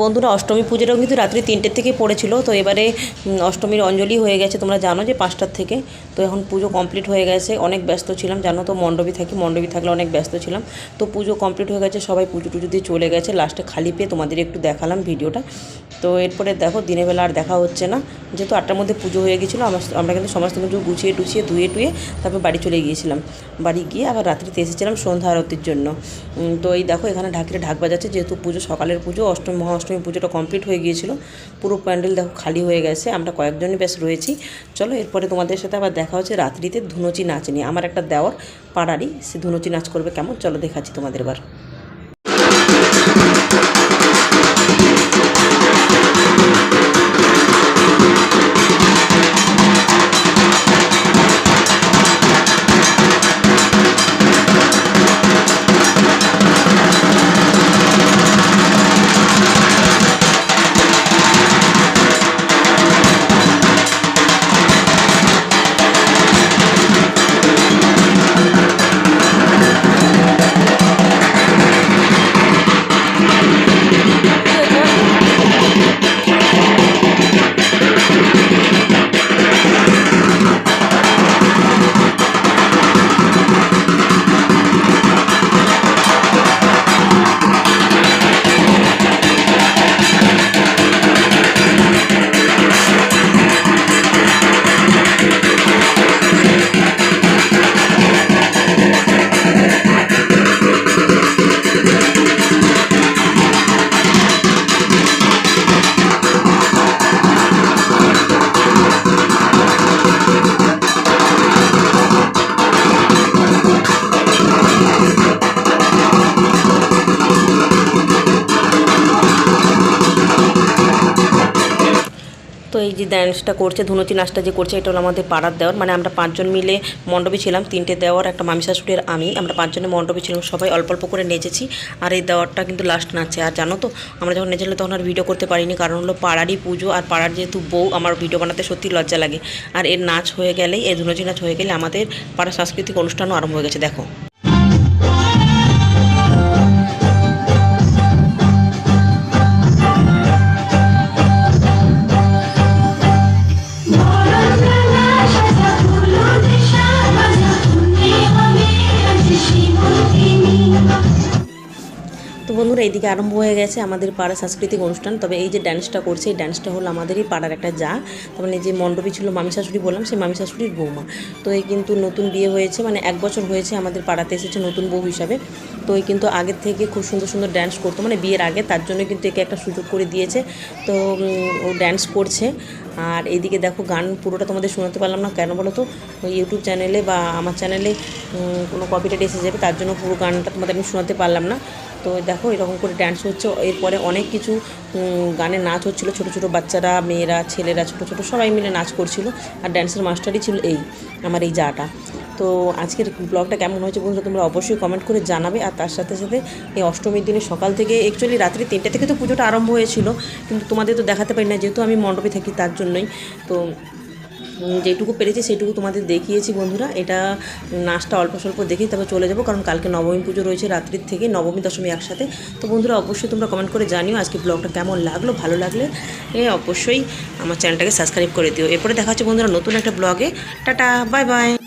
বন্ধুরা অষ্টমী পুজোটাও কিন্তু রাত্রি 3টের থেকে পড়েছিল। তো এবারে অষ্টমীর অঞ্জলি হয়ে গেছে, তোমরা জানো যে 5টার থেকে। তো এখন পুজো কমপ্লিট হয়ে গেছে, অনেক ব্যস্ত ছিলাম জানো তো, মণ্ডপে থাকলে অনেক ব্যস্ত ছিলাম। তো পুজো কমপ্লিট হয়ে গেছে, সবাই পুজো টুজো দিয়ে চলে গেছে। লাস্টে খালি পেয়ে তোমাদের একটু দেখালাম ভিডিওটা। তো এরপরে দেখো দিনের বেলা আর দেখা হচ্ছে না, যেহেতু 8টার মধ্যে পুজো হয়ে গেছিলো। আমরা কিন্তু সমস্ত কিছু গুছিয়ে টুছিয়ে ধুয়ে টুয়ে তারপর বাড়ি চলে গিয়েছিলাম। বাড়ি গিয়ে আবার রাত্রিতে এসেছিলাম সন্ধ্যা আরতির জন্য। তো এই দেখো এখানে ঢাকিরে ঢাক বাজাচ্ছে, যেহেতু পুজো সকালের পুজো, মহাঅষ্টমী পুজোটা কমপ্লিট হয়ে গিয়েছিল। পুরো প্যান্ডেল দেখো খালি হয়ে গেছে, আমরা কয়েকজনই বেশ রয়েছি। চলো এরপরে তোমাদের সাথে আবার দেখা হচ্ছে রাত্রিতে ধুনুচি নাচ নিয়ে। আমার একটা দেওয়ার পাড়ারই, সে ধুনুচি নাচ করবে কেমন, চলো দেখাচ্ছি তোমাদের এবার। তো এই যে ডান্সটা করছে, ধুনুচি নাচটা যে করছে, এটা হলো আমাদের পাড়ার দেওয়ার। মানে আমরা 5জন মিলে মণ্ডপে ছিলাম, 3টে দেওয়ার, একটা মামি শাশুড়ির আমি, আমরা 5জনে মণ্ডপে ছিলাম। সবাই অল্প অল্প করে নেচেছি। আর এই দেওয়ারটা কিন্তু লাস্ট নাচছে। আর জানো তো আমরা যখন নেচেছিলাম তখন আর ভিডিও করতে পারিনি, কারণ হলো পাড়ারই পুজো, আর পাড়ার যেহেতু বউ, আমার ভিডিও বানাতে সত্যি লজ্জা লাগে। আর এর নাচ হয়ে গেলেই, এই ধুনুচি নাচ হয়ে গেলে আমাদের পাড়ার সাংস্কৃতিক অনুষ্ঠানও আরম্ভ হয়ে গেছে দেখো। তো বন্ধুরা এইদিকে আরম্ভ হয়ে গেছে আমাদের পাড়ার সাংস্কৃতিক অনুষ্ঠান। তবে এই যে ডান্সটা করছে, এই ডান্সটা হলো আমাদেরই পাড়ার একটা যা, তার মানে যে মণ্ডপে ছিল মামি শাশুড়ি বললাম, সেই মামি শাশুড়ির বৌমা। তো এই কিন্তু নতুন বিয়ে হয়েছে, মানে 1 বছর হয়েছে আমাদের পাড়াতে এসেছে নতুন বউ হিসাবে। তো এই কিন্তু আগের থেকে খুব সুন্দর সুন্দর ডান্স করতো, মানে বিয়ের আগে, তার জন্য কিন্তু একে একটা সুযোগ করে দিয়েছে। তো ও ডান্স করছে। আর এইদিকে দেখো গান পুরোটা তোমাদের শোনাতে পারলাম না, কেন বলো তো, ইউটিউব চ্যানেলে বা আমার চ্যানেলে কোনো কপিরাইট এসে যাবে, তার জন্য পুরো গানটা তোমাদের আমি শোনাতে পারলাম না। তো দেখো এরকম করে ডান্স হচ্ছে। এরপরে অনেক কিছু গানে নাচ হচ্ছিলো, ছোটো ছোটো বাচ্চারা, মেয়েরা, ছেলেরা, ছোটো ছোটো সবাই মিলে নাচ করছিল। আর ডান্সের মাস্টারই ছিল এই আমার এই জাটা। তো আজকের ব্লগটা কেমন হয়েছে বন্ধুরা তোমরা অবশ্যই কমেন্ট করে জানাবে। আর তার সাথে সাথে এই অষ্টমীর দিনে সকাল থেকে, অ্যাকচুয়ালি রাত্রি 3টে থেকে তো পুজোটা আরম্ভ হয়েছিল, কিন্তু তোমাদের তো দেখাতে পারি না, যেহেতু আমি মণ্ডপে থাকি তার জন্যই। তো যেটুকু পেরেছি সেটুকু তোমাদের দেখিয়েছি বন্ধুরা। এটা নাচটা অল্প স্বল্প দেখেই তবে চলে যাবো, কারণ কালকে নবমী পুজো রয়েছে রাত্রির থেকে, নবমী দশমী একসাথে। তো বন্ধুরা অবশ্যই তোমরা কমেন্ট করে জানিও আজকে ব্লগটা কেমন লাগলো। ভালো লাগলে অবশ্যই আমার চ্যানেলটাকে সাবস্ক্রাইব করে দিও। এরপরে দেখা হচ্ছে বন্ধুরা নতুন একটা ব্লগে। Tata, bye bye.